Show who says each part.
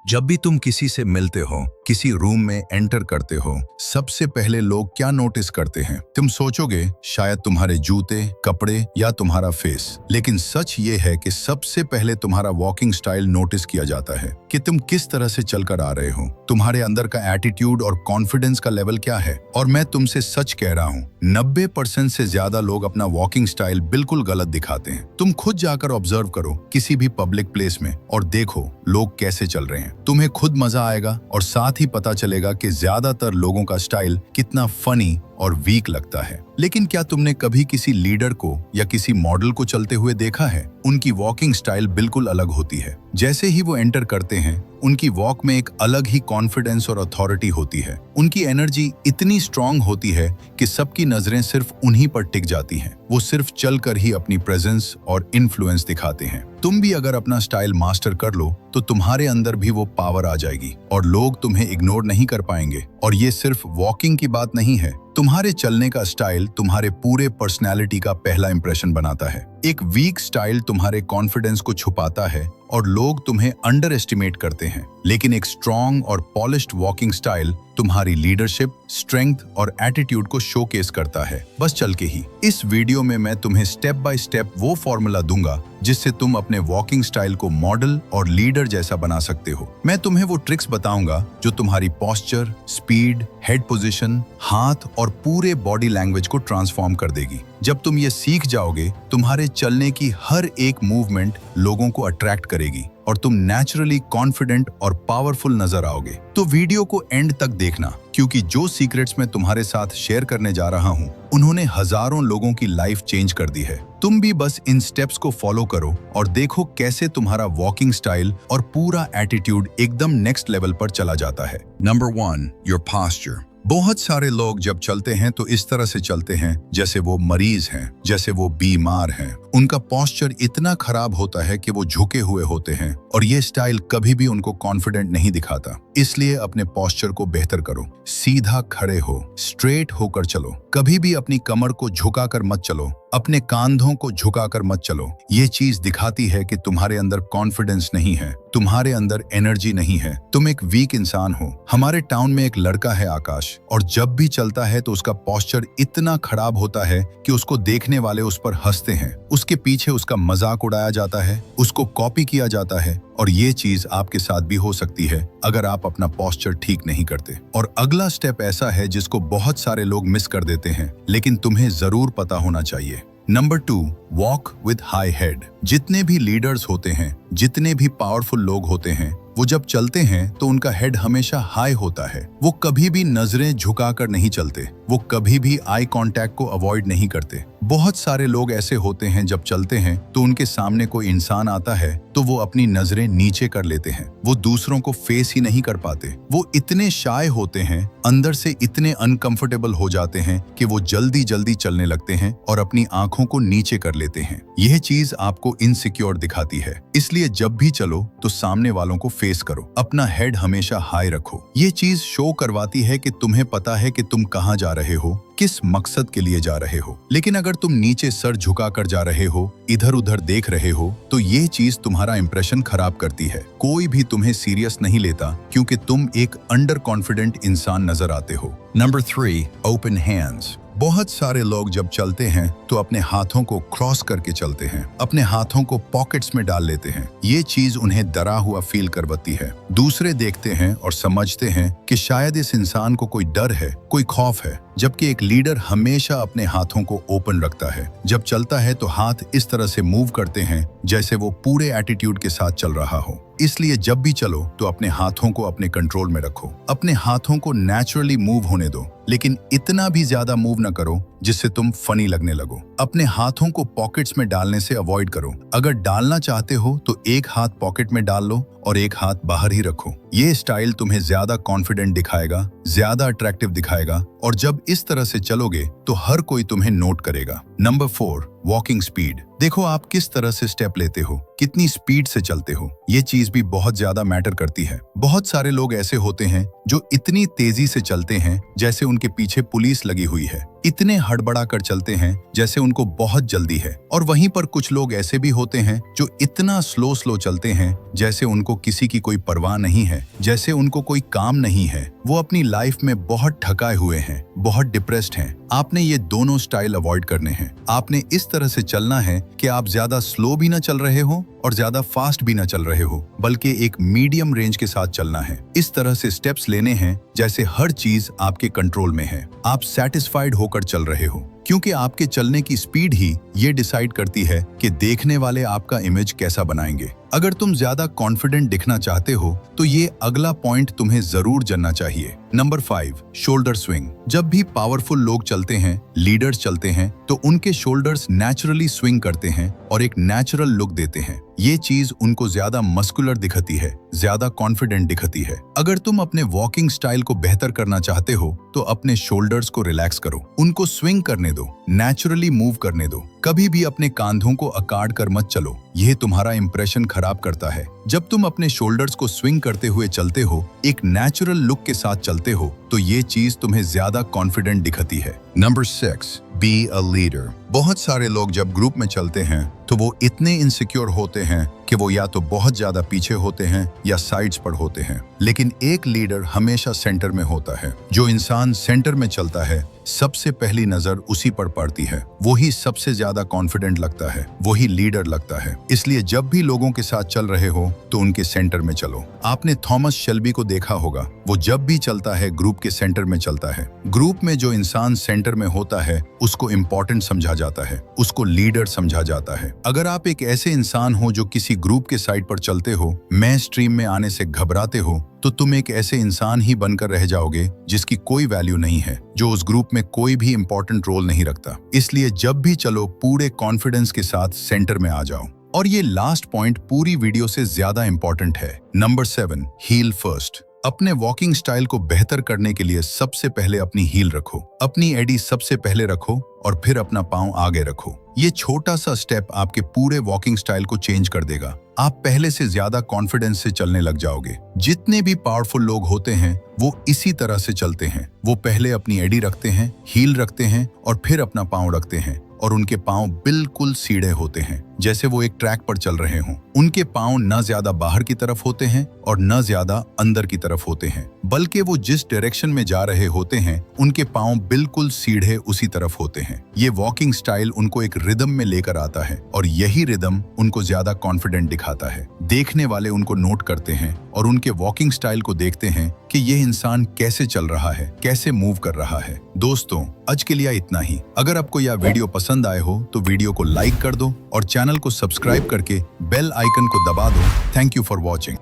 Speaker 1: जब भी तुम किसी से मिलते हो, किसी रूम में एंटर करते हो, सबसे पहले लोग क्या नोटिस करते हैं? तुम सोचोगे शायद तुम्हारे जूते, कपड़े या तुम्हारा फेस, लेकिन सच ये है कि सबसे पहले तुम्हारा वॉकिंग स्टाइल नोटिस किया जाता है कि तुम किस तरह से चलकर आ रहे हो, तुम्हारे अंदर का एटीट्यूड और कॉन्फिडेंस का लेवल क्या है। और मैं तुमसे सच कह रहा हूँ, 90% से ज्यादा लोग अपना वॉकिंग स्टाइल बिल्कुल गलत दिखाते हैं। तुम खुद जाकर ऑब्जर्व करो किसी भी पब्लिक प्लेस में और देखो लोग कैसे चल रहे हैं। तुम्हें खुद मजा आएगा और साथ ही पता चलेगा कि ज्यादातर लोगों का स्टाइल कितना फनी और वीक लगता है। लेकिन क्या तुमने कभी किसी लीडर को या किसी मॉडल को चलते हुए देखा है? उनकी वॉकिंग स्टाइल बिल्कुल अलग होती है। जैसे ही वो एंटर करते हैं, उनकी वॉक में एक अलग ही कॉन्फिडेंस और अथॉरिटी होती है। उनकी एनर्जी इतनी स्ट्रांग होती है कि सबकी नजरें सिर्फ उन्हीं पर टिक जाती हैं। वो सिर्फ चलकर ही अपनी प्रेजेंस और इन्फ्लुएंस दिखाते हैं। तुम भी अगर अपना स्टाइल मास्टर कर लो तो तुम्हारे अंदर भी वो पावर आ जाएगी और लोग तुम्हें इग्नोर नहीं कर पाएंगे। और ये सिर्फ वॉकिंग की बात नहीं है, तुम्हारे चलने का स्टाइल तुम्हारे पूरे पर्सनैलिटी का पहला इंप्रेशन बनाता है। एक वीक स्टाइल तुम्हारे कॉन्फिडेंस को छुपाता है और लोग तुम्हें अंडर एस्टिमेट करते हैं, लेकिन एक स्ट्रॉन्ग और पॉलिश्ड वॉकिंग स्टाइल तुम्हारी लीडरशिप, स्ट्रेंथ और एटीट्यूड को शोकेस करता है, बस चल के ही। इस वीडियो में मैं तुम्हें स्टेप बाय स्टेप वो फॉर्मूला दूंगा जिससे तुम अपने वॉकिंग स्टाइल को मॉडल और लीडर जैसा बना सकते हो। मैं तुम्हें वो ट्रिक्स बताऊंगा जो तुम्हारी पोस्चर, स्पीड, हेड पोजीशन, हाथ और पूरे बॉडी लैंग्वेज को ट्रांसफॉर्म कर देगी। जब तुम ये सीख जाओगे, तुम्हारे चलने की हर एक मूवमेंट लोगों को अट्रैक्ट करेगी और तुम नेचुरली कॉन्फिडेंट और पावरफुल नजर आओगे। तो वीडियो को एंड तक देखना, क्योंकि जो सीक्रेट्स मैं तुम्हारे साथ शेयर करने जा रहा हूँ, उन्होंने हजारों लोगों की लाइफ चेंज कर दी है। तुम भी बस इन स्टेप्स को फॉलो करो और देखो कैसे तुम्हारा वॉकिंग स्टाइल और पूरा एटीट्यूड एकदम नेक्स्ट लेवल पर चला जाता है। Number 1, your posture. बहुत सारे लोग जब चलते हैं तो इस तरह से चलते हैं जैसे वो मरीज हैं, जैसे वो बीमार हैं। उनका पोस्चर इतना खराब होता है कि वो झुके हुए होते हैं और ये स्टाइल कभी भी उनको कॉन्फिडेंट नहीं दिखाता। इसलिए अपने पोस्चर को बेहतर करो, सीधा खड़े हो, स्ट्रेट होकर चलो, कभी भी अपनी कमर को झुकाकर मत चलो, अपने कांधों को झुकाकर मत चलो। ये चीज दिखाती है कि तुम्हारे अंदर कॉन्फिडेंस नहीं है, तुम्हारे अंदर एनर्जी नहीं है, तुम एक वीक इंसान हो। हमारे टाउन में एक लड़का है आकाश, और जब भी चलता है तो उसका पोस्चर इतना खराब होता है कि उसको देखने वाले उस पर हंसते हैं, उसके पीछे उसका मजाक उड़ाया जाता है, उसको कॉपी किया जाता है। और ये चीज आपके साथ भी हो सकती है अगर आप अपना पोस्चर ठीक नहीं करते। और अगला स्टेप ऐसा है जिसको बहुत सारे लोग मिस कर देते हैं, लेकिन तुम्हें जरूर पता होना चाहिए। Number 2, walk with high head. जितने भी लीडर्स होते हैं, जितने भी पावरफुल लोग होते हैं, वो जब चलते हैं तो उनका हेड हमेशा हाई होता है। वो कभी भी नजरें झुकाकर नहीं चलते, वो कभी भी आई कांटेक्ट को अवॉइड नहीं करते। बहुत सारे लोग ऐसे होते हैं, जब चलते हैं तो उनके सामने कोई इंसान आता है तो वो अपनी नजरें नीचे कर लेते हैं, वो दूसरों को फेस ही नहीं कर पाते। वो इतने शाय होते हैं, अंदर से इतने अनकंफर्टेबल हो जाते हैं कि वो जल्दी जल्दी चलने लगते हैं और अपनी आंखों को नीचे कर लेते हैं। यह चीज आपको इनसिक्योर दिखाती है। इसलिए जब भी चलो तो सामने वालों को फेस करो, अपना हेड हमेशा हाई रखो। ये चीज शो करवाती है कि तुम्हें पता है कि तुम कहाँ जा रहे हो, किस मकसद के लिए जा रहे हो। लेकिन अगर तुम नीचे सर झुकाकर जा रहे हो, इधर उधर देख रहे हो, तो ये चीज तुम्हारा इंप्रेशन खराब करती है। कोई भी तुम्हें सीरियस नहीं लेता क्योंकि तुम एक अंडर कॉन्फिडेंट इंसान नजर आते हो। Number 3, open hands. बहुत सारे लोग जब चलते हैं तो अपने हाथों को क्रॉस करके चलते हैं, अपने हाथों को पॉकेट्स में डाल लेते हैं। ये चीज उन्हें डरा हुआ फील करवाती है। दूसरे देखते हैं और समझते हैं कि शायद इस इंसान को कोई डर है, कोई खौफ है, जबकि एक लीडर हमेशा अपने हाथों को ओपन रखता है। जब चलता है तो हाथ इस तरह से मूव करते हैं जैसे वो पूरे एटीट्यूड के साथ चल रहा हो। इसलिए जब भी चलो तो अपने हाथों को अपने कंट्रोल में रखो, अपने हाथों को नेचुरली मूव होने दो, लेकिन इतना भी ज्यादा मूव न करो जिससे तुम फनी लगने लगो। अपने हाथों को पॉकेट्स में डालने से अवॉइड करो। अगर डालना चाहते हो तो एक हाथ पॉकेट में डाल लो और एक हाथ बाहर ही रखो। ये स्टाइल तुम्हें ज्यादा कॉन्फिडेंट दिखाएगा, ज्यादा अट्रैक्टिव दिखाएगा, और जब इस तरह से चलोगे तो हर कोई तुम्हें नोट करेगा। Number 4, walking speed. देखो आप किस तरह से स्टेप लेते हो, कितनी स्पीड से चलते हो, ये चीज भी बहुत ज्यादा मैटर करती है। बहुत सारे लोग ऐसे होते हैं जो इतनी तेजी से चलते हैं जैसे उनके पीछे पुलिस लगी हुई है, इतने हड़बड़ा कर चलते हैं जैसे उनको बहुत जल्दी है। और वहीं पर कुछ लोग ऐसे भी होते हैं जो इतना स्लो चलते हैं जैसे उनको किसी की कोई परवाह नहीं है, जैसे उनको कोई काम नहीं है। वो अपनी लाइफ में बहुत ठकाए हुए हैं, बहुत डिप्रेस्ड हैं। आपने ये दोनों स्टाइल अवॉइड करने हैं। आपने इस तरह से चलना है कि आप ज्यादा स्लो भी ना चल रहे हो और ज्यादा फास्ट भी ना चल रहे हो, बल्कि एक मीडियम रेंज के साथ चलना है। इस तरह से स्टेप्स लेने हैं जैसे हर चीज आपके कंट्रोल में है, आप सैटिस्फाइड होकर चल रहे हो, क्योंकि आपके चलने की स्पीड ही ये डिसाइड करती है कि देखने वाले आपका इमेज कैसा बनाएंगे। अगर तुम ज्यादा कॉन्फिडेंट दिखना चाहते हो तो ये अगला पॉइंट तुम्हें जरूर जानना चाहिए। Number 5, shoulder swing. जब भी पावरफुल लोग चलते हैं, लीडर्स चलते हैं, तो उनके शोल्डर्स नेचुरली स्विंग करते हैं और एक नेचुरल लुक देते हैं। ये चीज उनको ज्यादा मस्कुलर दिखती है, ज्यादा कॉन्फिडेंट दिखती है। अगर तुम अपने वॉकिंग स्टाइल को बेहतर करना चाहते हो तो अपने शोल्डर्स को रिलैक्स करो, उनको स्विंग करने दो, नेचुरली मूव करने दो। कभी भी अपने कांधों को अकाड़ कर मत चलो, यह तुम्हारा इंप्रेशन खराब करता है। जब तुम अपने शोल्डर्स को स्विंग करते हुए चलते हो, एक नेचुरल लुक के साथ चलते हो, तो ये चीज तुम्हें ज्यादा कॉन्फिडेंट दिखती है। Number 6, be a leader. बहुत सारे लोग जब ग्रुप में चलते हैं तो वो इतने इनसिक्योर होते हैं कि वो या तो बहुत ज्यादा पीछे होते हैं या साइड्स पर होते हैं। लेकिन एक लीडर हमेशा सेंटर में होता है। जो इंसान सेंटर में चलता है, सबसे पहली नजर उसी पर पड़ती है, वही सबसे ज्यादा कॉन्फिडेंट लगता है, वही लीडर लगता है। इसलिए जब भी लोगों के साथ चल रहे हो तो उनके सेंटर में चलो। आपने थॉमस शेल्बी को देखा होगा, वो जब भी चलता है ग्रुप के सेंटर में चलता है। ग्रुप में जो इंसान सेंटर में होता है उसको इम्पोर्टेंट समझा जाता है, उसको लीडर समझा जाता है। अगर आप एक ऐसे इंसान हो जो किसी ग्रुप के साइड पर चलते हो, मेन स्ट्रीम में आने से घबराते हो, तो तुम एक ऐसे इंसान ही बनकर रह जाओगे जिसकी कोई वैल्यू नहीं है, जो उस ग्रुप में कोई भी इंपॉर्टेंट रोल नहीं रखता। इसलिए जब भी चलो पूरे कॉन्फिडेंस के साथ सेंटर में आ जाओ। और ये लास्ट पॉइंट पूरी वीडियो से ज्यादा इंपॉर्टेंट है। Number 7, heel first. अपने वॉकिंग स्टाइल को बेहतर करने के लिए सबसे पहले अपनी हील रखो, अपनी एडी सबसे पहले रखो और फिर अपना पांव आगे रखो। ये छोटा सा स्टेप आपके पूरे वॉकिंग स्टाइल को चेंज कर देगा। आप पहले से ज्यादा कॉन्फिडेंस से चलने लग जाओगे। जितने भी पावरफुल लोग होते हैं वो इसी तरह से चलते हैं। वो पहले अपनी एडी रखते हैं, हील रखते हैं और फिर अपना पांव रखते हैं, और उनके पांव बिल्कुल सीधे होते हैं, जैसे वो एक ट्रैक पर चल रहे हों। उनके पांव न ज्यादा बाहर की तरफ होते हैं और न ज्यादा अंदर की तरफ होते हैं, बल्कि वो जिस डायरेक्शन में जा रहे होते हैं उनके पांव बिल्कुल सीधे उसी तरफ होते हैं। ये वॉकिंग स्टाइल उनको एक रिदम में लेकर आता है और यही रिदम उनको ज्यादा कॉन्फिडेंट दिखाता है। देखने वाले उनको नोट करते हैं और उनके वॉकिंग स्टाइल को देखते हैं कि ये इंसान कैसे चल रहा है, कैसे मूव कर रहा है। दोस्तों, आज के लिए इतना ही। अगर आपको यह वीडियो पसंद आए हो तो वीडियो को लाइक कर दो और चैनल को सब्सक्राइब करके बेल आइकन को दबा दो। Thank you for watching.